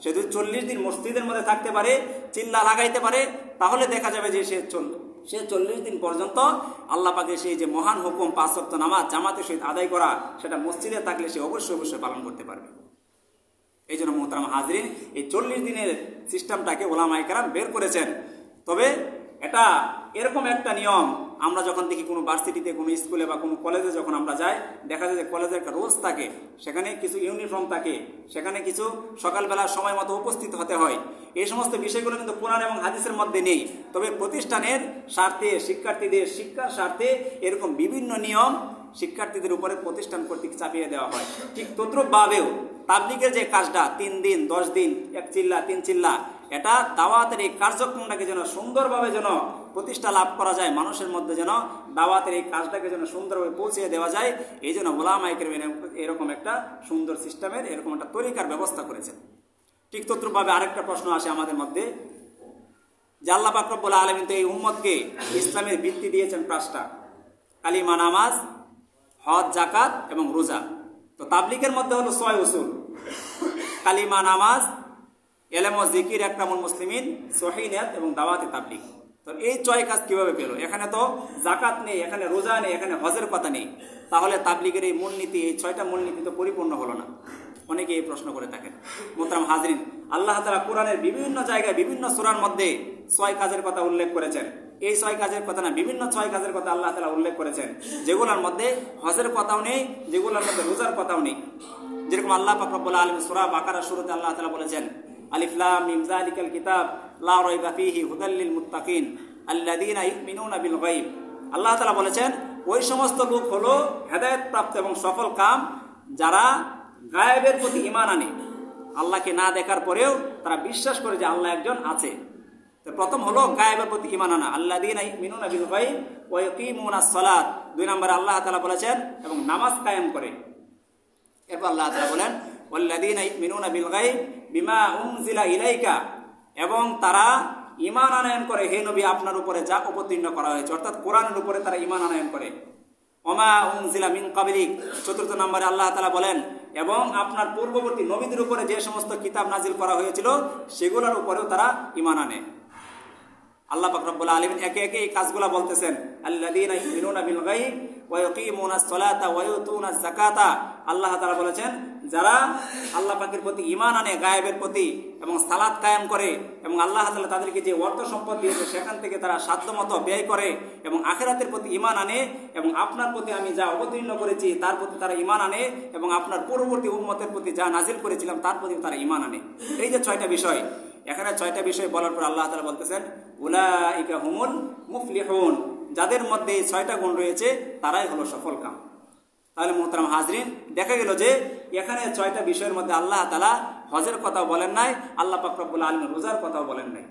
সে যদি 40 দিন মসজিদের মধ্যে থাকতে পারে, চিল্লা লাগাইতে পারে, তাহলে দেখা যাবে যে সে 40 দিন পর্যন্ত আল্লাহ পাকের সেই যে মহান হুকুম 5 ওয়াক্ত নামাজ জামাতের সহিত আদায় করা, সেটা মসজিদে থাকলে সে অবশ্যই পালন করতে পারবে। এই জন্য মোহতারাম হাজরিন, এই 40 দিনের সিস্টেমটাকে ওলামায়ে কেরাম বের করেছেন। তবে এটা এরকম একটা নিয়ম, আমরা যখন দেখি কোনো ভার্সিটিতে, কোনো স্কুলে বা কোনো কলেজে যখন আমরা যাই, দেখা যায় যে কলেজে একটা রুলস থাকে, সেখানে কিছু ইউনিফর্ম থাকে, সেখানে কিছু সকালবেলা সময় মতো উপস্থিত হতে হয়। এই সমস্ত বিষয়গুলো কিন্তু কোরআন এবং হাদিসের মধ্যে নেই। তবে প্রতিষ্ঠানের স্বার্থে, শিক্ষার্থীদের শিক্ষার স্বার্থে এরকম বিভিন্ন নিয়ম শিক্ষার্থীদের উপরে প্রতিষ্ঠান কর্তৃক চাপিয়ে দেওয়া হয়। ঠিক তদ্রুপভাবেও তাবলীগের যে কাজটা 3 দিন 10 দিন 1 চিল্লা 3 চিল্লা, এটা দাওয়াতের এই কার্যক্রমটাকে যেন সুন্দরভাবে যেন প্রতিষ্ঠা লাভ করা যায়, মানুষের মধ্যে যেন দাওয়াতের এই কাজটাকে যেন সুন্দরভাবে পৌঁছে দেওয়া যায়, এই জন্য ওলামায়ে কেরাম এরকম একটা সুন্দর সিস্টেমের, এরকম একটা তরিকার ব্যবস্থা করেছেন। ঠিক তদ্রুপভাবে আরেকটা প্রশ্ন আসে আমাদের মধ্যে যে আল্লাহ পাক রব্বুল আলামিন তো এই উম্মতকে ইসলামের ভিত্তি দিয়েছেন 5টা: কালিমা, নামাজ, হজ, যাকাত এবং রোজা। তো তাবলীগের মধ্যে হলো 6 উসুল: কালিমা, নামাজ, ইলম ও জিকির, ইকরামুল মুসলিমিন, সহিহ নিয়ত এবং দাওয়াতে তাবলীগ। তো এই 6 কাজ কিভাবে পেল? এখানে তো যাকাত নেই, এখানে রোজা নেই, এখানে হজের কথা নেই, তাহলে তাবলীগের এই মূলনীতি, এই 6টা মূলনীতি তো পরিপূর্ণ হলো না। অনেকে এই প্রশ্ন করে থাকেন। মোহতারাম হাজরিন, আল্লাহ তাআলা কোরআনের বিভিন্ন জায়গায় বিভিন্ন সূরার মধ্যে 6 কাজের কথা উল্লেখ করেছেন। এই 6 কাজের কথা না, বিভিন্ন 6 কাজের কথা আল্লাহ তাআলা উল্লেখ করেছেন, যেগুলোর মধ্যে হজের কথাও নেই, যেগুলোর মধ্যে রোজার কথাও নেই। যেরকম আল্লাহ পাক রব্বুল আলামিন সূরা বাকারার শুরুতে আল্লাহ তাআলা বলেছেন, আলিফ লাম মিম যালিকাল কিতাব লা রাইবা ফীহি হুদাল লিল মুত্তাকিন আল্লাযীনা ইউমিনুনা বিল গায়ব। আল্লাহ তাআলা বলেছেন, ওই সমস্ত লোক হলো হেদায়েত প্রাপ্ত এবং সফল কাম যারা গায়েবের প্রতি ঈমান আনে, আল্লাহকে না দেখার পরেও তারা বিশ্বাস করে যে আল্লাহ একজন আছে। তো প্রথম হলো গায়েবের প্রতি ঈমান আনা, আল্লাযীনা ইউমিনুনা বিল গায়ব ওয়া ইয়াকিমুনাস সালাত। 2 নম্বরে আল্লাহ তাআলা বলেছেন এবং নামাজ কায়েম করে। এরপর আল্লাহ তাআলা বলেন, ওয়াল্লাযীনা ইউমিনুনা বিল গায়ব বিমা উনজিলা ইলাইকা, এবং তারা ঈমান আনয়ন করে হে নবী আপনার উপরে যা অবতীর্ণ করা হয়েছে, অর্থাৎ কোরআনের উপরে তারা ঈমান আনয়ন করে। ওমা উনজিলা মিন ক্বাবলিক। 4 নম্বরে আল্লাহ তাআলা বলেন, এবং আপনার পূর্ববর্তী নবীদের উপরে যে সমস্ত কিতাব নাজিল করা হয়েছিল সেগুলোর উপরেও তারা ঈমান আনে। আল্লাহ পাক রব্বুল আলামিন একে একে এই কাজগুলো বলতেছেন, আল্লাযীনা ইউমিনুনা বিল গায়ব ওয়া ইয়াকিমুনাস সালাতা ওয়া ইউতুনাজ যাকাতা। আল্লাহ তাআলা বলেছেন, যারা আল্লাহ পাকের প্রতি ঈমান আনে, গায়েবের প্রতি, এবং সালাত কায়েম করে, এবং আল্লাহ তাআলা তাদেরকে যে অর্থ সম্পদ দিয়েছে সেখান থেকে তারা সাধ্যমতো ব্যয় করে, এবং আখিরাতের প্রতি ঈমান আনে, এবং আপনার প্রতি আমি যা অবতীর্ণ করেছি তার প্রতি তারা ঈমান আনে, এবং আপনার পূর্ববর্তী উম্মতের প্রতি যা নাজিল করেছিলাম তার প্রতি তারা ঈমান আনে। এই যে 6টা বিষয়, এখানে 6টা বিষয় বলার পর আল্লাহ তাআলা বলতেছেন, উলাইকা হুমুল মুফলিহুন। যাদের মধ্যে এই 6টা গুণ রয়েছে তারাই হলো সফল কাম। তাহলে মোহতারাম হাজরিন, দেখা গেল যে এখানে 6টা বিষয়ের মধ্যে আল্লাহ তাআলা হজের কথাও বলেন নাই, আল্লাহ পাক রব্বুল আলামিন রোজার কথাও বলেন নাই।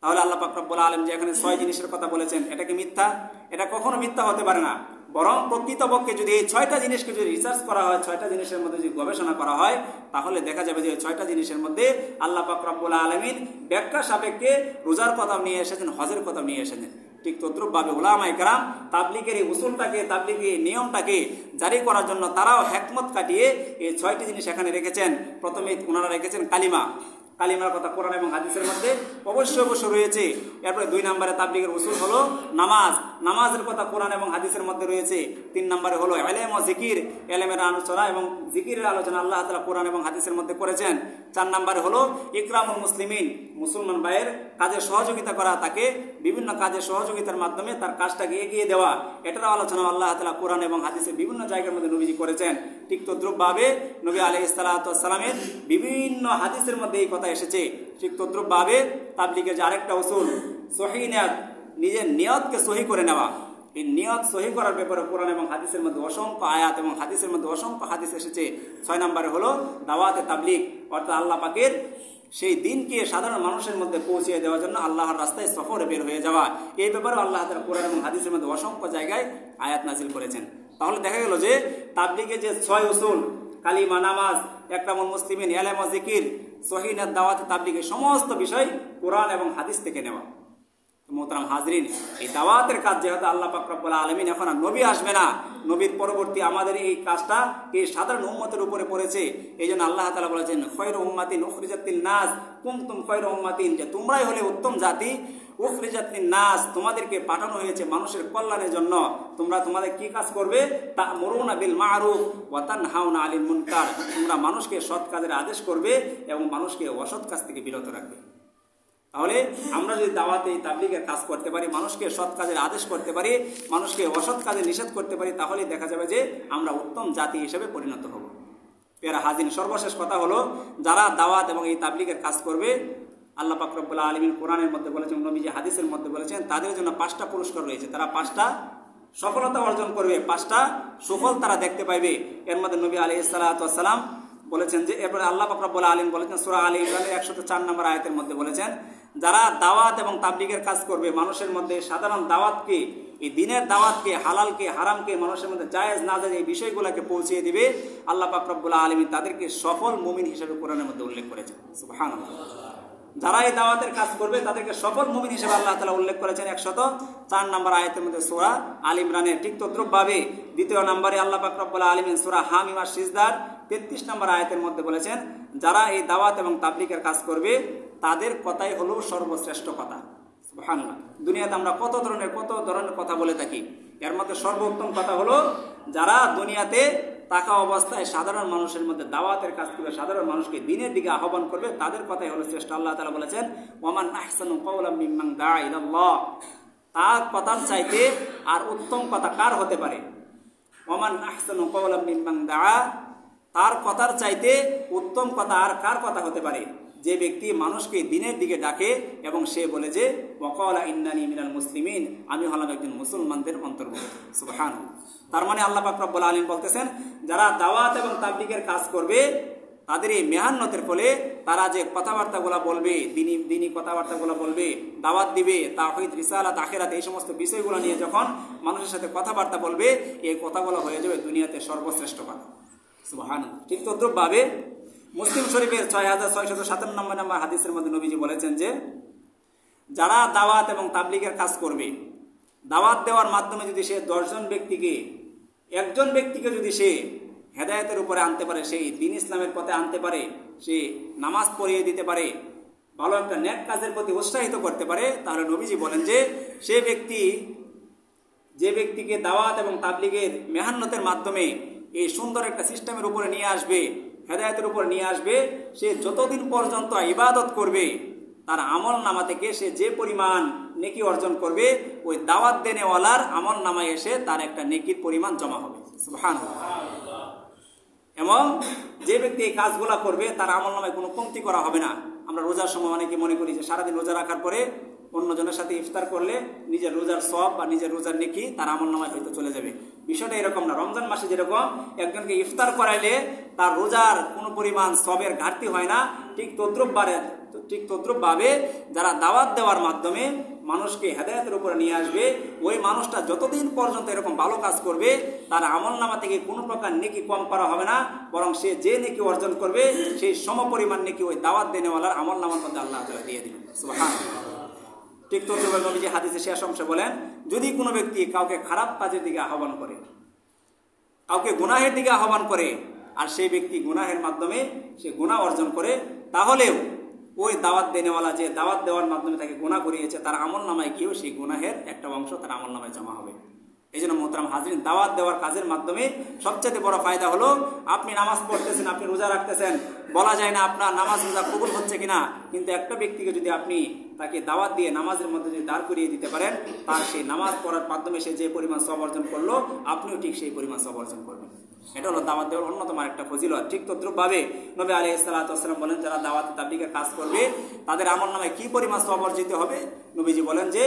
তাহলে আল্লাহ পাক রব্বুল আলামিন যে এখানে 6 জিনিসের কথা বলেছেন, এটা কি মিথ্যা? এটা কখনো মিথ্যা হতে পারে না। বরং প্রকৃতপক্ষে যদি এই 6টা জিনিসকে যদি রিসার্চ করা হয়, 6টা জিনিসের মধ্যে যদি গবেষণা করা হয়, তাহলে দেখা যাবে যে 6টা জিনিসের মধ্যে আল্লাহ পাক রব্বুল আলামিন ব্যাখ্যা সাপেক্ষে রোজার কথাও নিয়ে এসেছেন, হজের কথাও নিয়ে এসেছেন। ঠিক তদ্রুপভাবে উলামায়ে কেরাম তাবলীগের এই উসুলটাকে, তাবলীগের নিয়মটাকে জারি করার জন্য তারাও হিকমত খাটিয়ে এই 6টি জিনিস এখানে রেখেছেন। প্রথমে ওনারা রেখেছেন কালিমা। কালিমার কথা কোরআন এবং হাদিসের মধ্যে অবশ্যই রয়েছে। এরপরে 2 নম্বরে তাবলীগের উসুল হলো নামাজ। নামাজের কথা কোরআন এবং হাদিসের মধ্যে রয়েছে। 3 নম্বরে হলো ইলম ও জিকির। ইলমের আলোচনা এবং জিকিরের আলোচনা আল্লাহ তাআলা কোরআন এবং হাদিসের মধ্যে করেছেন। 4 নম্বরে হলো ইকরামুল মুসলিমিন। মুসলমান ভাইয়ের কাজে সহযোগিতা করা, তাকে বিভিন্ন কাজে সহযোগিতার মাধ্যমে তার কাজটাকে এগিয়ে দেওয়া, এটার আলোচনা আল্লাহ তাআলা কোরআন এবং হাদিসের বিভিন্ন জায়গার মধ্যে নবীজি করেছেন। ঠিক তদ্রুপভাবে নবী আলাইহিস সালাতু ওয়াস সালামের বিভিন্ন হাদিসের মধ্যে এই কথা এসেছে। ঠিক তদ্রুপভাবে তাবলীগের যে আরেকটা উসুল সহিহ নিয়ত, নিজের নিয়তকে সহি করে নেওয়া। এই নিয়ত সহি করার ব্যাপারে কোরআন এবং হাদিসের মধ্যে অসংখ্য আয়াত এবং হাদিসের মধ্যে অসংখ্য হাদিস এসেছে। 6 নম্বরে হলো দাওয়াতে তাবলীগ, অর্থাৎ আল্লাহ পাকের সেই দিনকে সাধারণ মানুষের মধ্যে পৌঁছে দেওয়ার জন্য আল্লাহর রাস্তায় সফরে বের হয়ে যাওয়া। এই ব্যাপারে আল্লাহ তাআলা কোরআন এবং হাদিসের মধ্যে অসংখ্য জায়গায় আয়াত নাজিল করেছেন। তাহলে দেখা গেল যে তাবলীগের যে 6 উসুল, কালিমা, নামাজ, ইকরামুল মুসলিমিন, ইলম ও জিকির, সহিহ দাওয়াতে তাবলীগের সমস্ত বিষয় কোরআন এবং হাদিস থেকে নেওয়া। মোহতারাম হাজরিন, এই দাওয়াতের কাজ যেহেতু আল্লাহ পাক রব্বুল আলামিন এখন আর নবী আসবে না, নবীর পরবর্তী আমাদের এই কাজটা এই সাধারণ উম্মতের উপরে পড়েছে। এই জন্য আল্লাহ তাআলা বলেছেন খায়রু উম্মাতিন উখরিজাত লিন-নাস কুনতুম খায়রু উম্মাতিন, যে তোমরাই হলে উত্তম জাতি, উখরিজাত লিন-নাস, তোমাদেরকে পাঠানো হয়েছে মানুষের কল্যাণের জন্য। তোমরা তোমাদের কি কাজ করবে? তা'মুরুনা বিল মা'রুফ ওয়া তানহাউনা আনিল মুনকার, তোমরা মানুষকে সৎ কাজের আদেশ করবে এবং মানুষকে অসৎ কাজ থেকে বিরত রাখবে। তাহলে আমরা যদি দাওয়াতে তাবলীগের কাজ করতে পারি, মানুষকে সৎ কাজের আদেশ করতে পারি, মানুষকে অসৎ কাজে নিষেধ করতে পারি, তাহলে দেখা যাবে যে আমরা উত্তম জাতি হিসেবে পরিণত হব। প্রিয় হাজির, সর্বশেষ কথা হলো, যারা দাওয়াত এবং এই তাবলীগের কাজ করবে, আল্লাহ পাক রব্বুল আলামিন কোরআনের মধ্যে বলেছেন, নবীজি হাদিসের মধ্যে বলেছেন, তাদের জন্য 5টা পুরস্কার রয়েছে। তারা 5টা সফলতা অর্জন করবে, 5টা সুফল তারা দেখতে পাইবে। এর মধ্যে নবী আলাইহিস সালাতু ওয়াস সালাম বলেছেন যে, এরপরে আল্লাহ পাক রব্বুল আলামিন বলেছেন সূরা আলী ইমরানের 104 নম্বর আয়াতের মধ্যে বলেছেন, যারা দাওয়াত এবং তাবলীগের কাজ করবে, মানুষের মধ্যে সাধারণ দাওয়াতকে, এই দিনের দাওয়াতকে, হালালকে, হারামকে, মানুষের মধ্যে জায়েজ না জায়েজ এই বিষয়গুলোকে পৌঁছিয়ে দিবে, আল্লাহ পাক রব্বুল আলামিন তাদেরকে সফল মুমিন হিসেবে কোরআনের মধ্যে উল্লেখ করেছেন। সুবহানাল্লাহ। যারা এই দাওয়াতের কাজ করবে তাদেরকে সফল মুমিন হিসেবে আল্লাহ তাআলা উল্লেখ করেছেন 104 নম্বর আয়াতের মধ্যে সূরা আল ইমরানের। ঠিক তদ্রুপভাবে 2 নম্বরে আল্লাহ পাক রব্বুল আলামিন সূরা হামিম আর সিজদার 33 নম্বর আয়াতের মধ্যে বলেছেন, যারা এই দাওয়াত এবং তাবলীগের কাজ করবে তাদের কথাই হলো সর্বশ্রেষ্ঠ কথা। সুবহানাল্লাহ। দুনিয়াতে আমরা কত ধরনের কথা বলে থাকি, এর মধ্যে সর্বোত্তম কথা হলো যারা দুনিয়াতে থাকা অবস্থায় সাধারণ মানুষের মধ্যে দাওয়াতের কাজ করবে, সাধারণ মানুষকে দিনের দিকে আহ্বান করবে, তাদের কথাই হলো শ্রেষ্ঠ। আল্লাহ তাআলা বলেছেন, ওয়ামান আহসানু কাওলাম মিম্মান দাআ ইলাল্লাহ, তার কথার চাইতে আর উত্তম কথা কার হতে পারে? ওয়ামান আহসানু কাওলাম মিম্মান দাআ, তার কথার চাইতে উত্তম কথা আর কার কথা হতে পারে? যে ব্যক্তি মানুষকে দিনের দিকে ডাকে এবং সে বলে যে ওয়াকালা ইন্নানি মিনাল মুসলিমিন, আমি হলাম একজন মুসলমানদের অন্তর্ভুক্ত। সুবহানাল্লাহ। তার মানে আল্লাহ পাক রব্বুল আলামিন বলতেছেন, যারা দাওয়াত এবং তাবলীগের কাজ করবে তাদের এই মেহান্নতের ফলে তারা যে কথাবার্তাগুলো বলবে, দিনী কথাবার্তাগুলো বলবে, দাওয়াত দিবে, তাওহীদ, রিসালাত, আখিরাত, এই সমস্ত বিষয়গুলো নিয়ে যখন মানুষের সাথে কথাবার্তা বলবে, এই কথাগুলো হয়ে যাবে দুনিয়াতে সর্বশ্রেষ্ঠ কথা। সুবহানাল্লাহ। ঠিক তদ্রুপভাবে মুসলিম শরীফের 6657 নম্বর হাদিসের মধ্যে নবীজি বলেছেন যে, যারা দাওয়াত এবং তাবলীগের কাজ করবে, দাওয়াত দেওয়ার মাধ্যমে যদি সে 10 জন ব্যক্তিকে, একজন ব্যক্তিকে যদি সে হেদায়েতের উপরে আনতে পারে, সেই দ্বীন ইসলামের পথে আনতে পারে, সে নামাজ পড়িয়ে দিতে পারে, ভালো একটা নেক কাজের প্রতি উৎসাহিত করতে পারে, তাহলে নবীজি বলেন যে যে ব্যক্তিকে দাওয়াত এবং তাবলীগের মেহান্নতের মাধ্যমে এই সুন্দর একটা সিস্টেমের উপরে নিয়ে আসবে, হেদায়েতের উপর নিয়ে আসবে, সে যতদিন পর্যন্ত ইবাদত করবে, তার আমল নামা থেকে সে যে পরিমাণ নেকি অর্জন করবে, ওই দাওয়াত দেনেওয়ালার আমল নামায় এসে তার একটা নেকির পরিমাণ জমা হবে। সুবহানাল্লাহ। এবং যে ব্যক্তি এই কাজগুলা করবে তার আমল নামায় কোনো কমতি করা হবে না। আমরা রোজার সময় অনেকে মনে করি যে সারাদিন রোজা রাখার পরে অন্যজনের সাথে ইফতার করলে নিজের রোজার সওয়াব বা নিজের রোজার নেকি তার আমল নামায় হয়তো চলে যাবে। বিষয়টা এরকম না। রমজান মাসে যেরকম একজনকে ইফতার করাইলে তার রোজার কোনো পরিমাণ সওয়াবের ঘাটতি হয় না, ঠিক তদ্রুপভাবে যারা দাওয়াত দেওয়ার মাধ্যমে মানুষকে হেদায়েতের উপরে নিয়ে আসবে, ওই মানুষটা যতদিন পর্যন্ত এরকম ভালো কাজ করবে, তার আমল নামা থেকে কোনো প্রকার নেকি কম করা হবে না, বরং সে যে নেকি অর্জন করবে সেই সমপরিমাণ নেকি ওই দাওয়াত দেনেওয়ালার আমল নামার মধ্যে আল্লাহ তাআলা দিয়ে দিবেন। সুবহানাল্লাহ। ঠিক তদ্রুপভাবে নবীজি হাদিসে শেষ অংশে বলেন, যদি কোনো ব্যক্তি কাউকে খারাপ কাজের দিকে আহ্বান করে, কাউকে গুনাহের দিকে আহ্বান করে, আর সেই ব্যক্তি গুনাহের মাধ্যমে সে গুনাহ অর্জন করে, তাহলেও ওই দাওয়াত দেনেওয়ালা যে দাওয়াত দেওয়ার মাধ্যমে তাকে গুনাহ করিয়েছে, তার আমল নামায় গিয়েও সেই গুনাহের একটা অংশ তার আমল নামায় জমা হবে। এই জন্য মোহতারাম হাজরিন, দাওয়াত দেওয়ার কাজের মাধ্যমে সবচেয়ে বড় ফায়দা হলো, আপনি নামাজ পড়তেছেন, আপনি রোজা রাখতেছেন, বলা যায় না আপনার নামাজ রোজা কবুল হচ্ছে কিনা, কিন্তু একটা ব্যক্তিকে যদি আপনি তাকে দাওয়াত দিয়ে নামাজের মধ্যে যদি দাঁড় করিয়ে দিতে পারেন, তার সেই নামাজ পড়ার মাধ্যমে সে যে পরিমাণ সওয়াব অর্জন করলো, আপনিও ঠিক সেই পরিমাণ সওয়াব অর্জন করবেন। এটা হলো দাওয়াত দেওয়ার অন্যতম একটা ফজিলত। ঠিক তদ্রুপভাবে নবী আলাইহিস সালাতু ওয়াস সালাম বলেন, যারা দাওয়াত তাবলীগের কাজ করবে তাদের আমল নামায় কি পরিমাণ সওয়াব অর্জিত হবে? নবীজি বলেন যে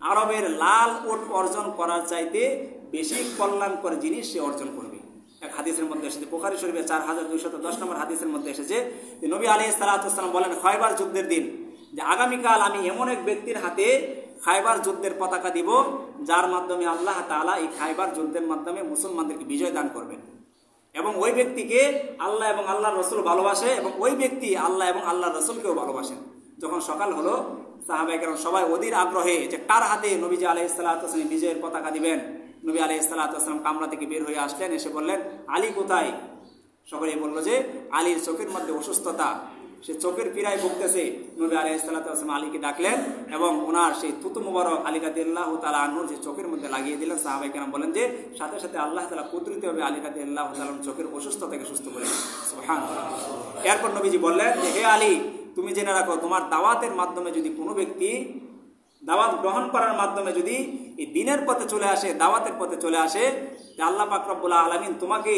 আরবের লাল উট অর্জন করার চাইতে বেশি কল্যাণকর জিনিস সে অর্জন করবে। এক হাদিসের মধ্যে এসেছে, বুখারী শরীফে 4210 নম্বর হাদিসের মধ্যে এসেছে যে নবী আলাইহিস সালাতু ওয়াস সালাম বলেন খয়বার যুদ্ধের দিন যে আগামীকাল আমি এমন এক ব্যক্তির হাতে খায়বার যুদ্ধের পতাকা দিব যার মাধ্যমে আল্লাহ তাআলা এই খায়বার যুদ্ধের মাধ্যমে মুসলমানদেরকে বিজয় দান করবেন, এবং ওই ব্যক্তিকে আল্লাহ এবং আল্লাহর রাসূল ভালোবাসে এবং ওই ব্যক্তি আল্লাহ এবং আল্লাহর রাসূলকেও ভালোবাসেন। যখন সকাল হলো সাহাবায়ে কেরাম সবাই অধীর আগ্রহে যে কার হাতে নবীজি আলাইহিস সালাতু ওয়াস সালাম বিজয়ের পতাকা দিবেন। নবী আলাইহিস সালাতু ওয়াস সালাম কামরা থেকে বের হয়ে আসলেন, এসে বললেন আলী কোথায়? সকলেই বলল যে আলীর চোখের মধ্যে অসুস্থতা, সে চোখের পীড়ায় ভুগতেছে। নবী আলাইহিস সালাতু ওয়াস সালাম আলীকে ডাকলেন এবং ওনার সেই থুতু মুবারক আলী রাদিয়াল্লাহু তাআলা আনহুর যে চোখের মধ্যে লাগিয়ে দিলেন। সাহাবায়ে কেরাম বলেন যে সাথে সাথে আল্লাহ তাআলা কুদরতিভাবে আলী রাদিয়াল্লাহু তাআলার চোখের অসুস্থতাকে সুস্থ করে দিলেন। সুবহানাল্লাহ। এরপর নবীজি বললেন যে হে আলী, তুমি জেনে রাখো তোমার দাওয়াতের মাধ্যমে যদি কোনো ব্যক্তি দাওয়াত গ্রহণ করার মাধ্যমে যদি এই দ্বীনের পথে চলে আসে, দাওয়াতের পথে চলে আসে, যে আল্লাহ পাক রব্বুল আলামিন তোমাকে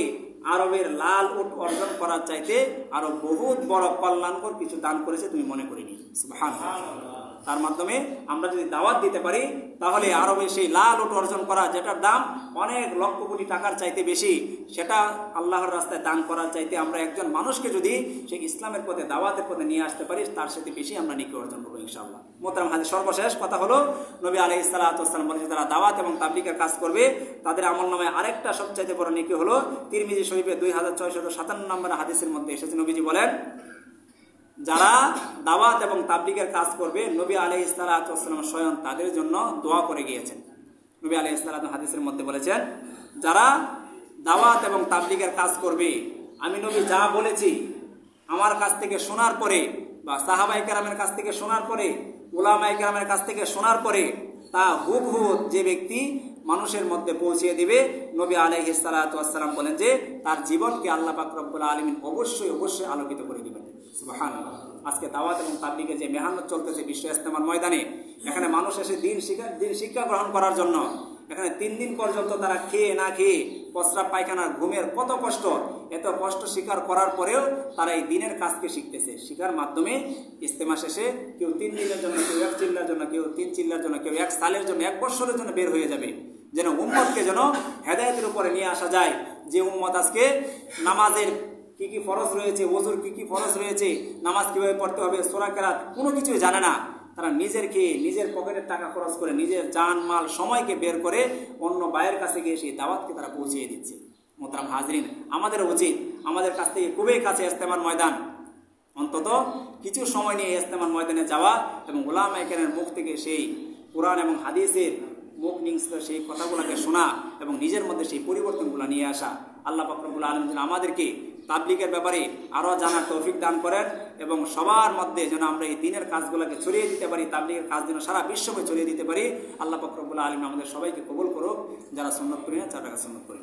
আরবের লাল উট অর্জন করার চাইতে আরো বহুত বড় কল্যাণকর কিছু দান করেছে তুমি মনে করিনি। সুবহানাল্লাহ। তার মাধ্যমে আমরা যদি দাওয়াত দিতে পারি তাহলে আরবে সেই লাল উট অর্জন করা, যেটার দাম অনেক লক্ষ কোটি টাকার চাইতে বেশি, সেটা আল্লাহর রাস্তায় দান করার চাইতে আমরা একজন মানুষকে যদি সেই ইসলামের পথে দাওয়াতের পথে নিয়ে আসতে পারি তার সাথে বেশি আমরা নেকি অর্জন করবো ইনশাআল্লাহ। মোহতারাম হাজির, সর্বশেষ কথা হলো নবী আলাইহিস সালাতু ওয়াস সালাম বলেছেন যারা দাওয়াত এবং তাবলীগের কাজ করবে তাদের আমলনামায় আরেকটা সবচাইতে বড় নেকি হলো তিরমিজি শরীফে 2657 নম্বর হাদিসের মধ্যে এসেছে, নবীজি বলেন যারা দাওয়াত এবং তাবলীগের কাজ করবে নবী আলাইহিস সালাতু ওয়াস সালাম স্বয়ং তাদের জন্য দোয়া করে গিয়েছেন। নবী আলাইহিস সালাতু হাদিসের মধ্যে বলেছেন যারা দাওয়াত এবং তাবলীগের কাজ করবে আমি নবী যা বলেছি আমার কাছ থেকে শোনার পরে বা সাহাবায়ে কেরামের কাছ থেকে শোনার পরে, উলামায়ে কেরামের কাছ থেকে শোনার পরে তা হুবহু যে ব্যক্তি মানুষের মধ্যে পৌঁছিয়ে দিবে, নবী আলাইহিস সালাতু ওয়াস সালাম বলেন যে তার জীবনকে আল্লাহ পাক রব্বুল আলামিন অবশ্যই অবশ্যই আলোকিত করে দিবেন। সুবহানাল্লাহ। আজকে দাওয়াত এবং তাবলীগে যে মেহনত চলতেছে বিশ্ব ইজতেমার ময়দানে, এখানে মানুষ এসে দিন শিক্ষা গ্রহণ করার জন্য এখানে 3 দিন পর্যন্ত তারা খেয়ে না খেয়ে প্রস্রাব পায়খানার ঘুমের কত কষ্ট, এত কষ্ট স্বীকার করার পরেও তারা এই দিনের কাজকে শিখতেছে। শিখার মাধ্যমে ইজতেমা শেষে কেউ 3 দিনের জন্য, কেউ 1 চিল্লার জন্য, কেউ 3 চিল্লার জন্য, কেউ 1 সালের জন্য, 1 বছরের জন্য বের হয়ে যাবে, যেন উম্মতকে যেন হেদায়েতের উপরে নিয়ে আসা যায়। যে উম্মত আজকে নামাজের কি কি ফরজ রয়েছে, ওযুর কি কি ফরজ রয়েছে, নামাজ কিভাবে পড়তে হবে, সূরা কেরাত কোনো কিছুই জানে না, তারা নিজের খেয়ে নিজের পকেটের টাকা খরচ করে নিজের জান মাল সময়কে বের করে অন্য ভাইয়ের কাছে গিয়ে সেই দাওয়াতকে তারা পৌঁছিয়ে দিচ্ছে। মোহতারাম হাজরিন, আমাদের উচিত আমাদের কাছ থেকে খুবই কাছে ইজতেমার ময়দান, অন্তত কিছু সময় নিয়ে ইজতেমার ময়দানে যাওয়া এবং উলামায়ে কেরামের মুখ থেকে সেই কুরআন এবং হাদিসের মুখ নিংস্ত সেই কথাগুলোকে শোনা এবং নিজের মধ্যে সেই পরিবর্তনগুলো নিয়ে আসা। আল্লাহ পাক রব্বুল আলামিন যেন আমাদেরকে তাবলীগের ব্যাপারে আরও জানার তৌফিক দান করেন এবং সবার মধ্যে যেন আমরা এই দিনের কাজগুলোকে ছড়িয়ে দিতে পারি, তাবলীগের কাজ যেন সারা বিশ্বকে ছড়িয়ে দিতে পারি। আল্লাহ পাক রব্বুল আলামিন আমাদের সবাইকে কবুল করুক, যারা সুন্নাত করি না তারা সুন্নাত করি।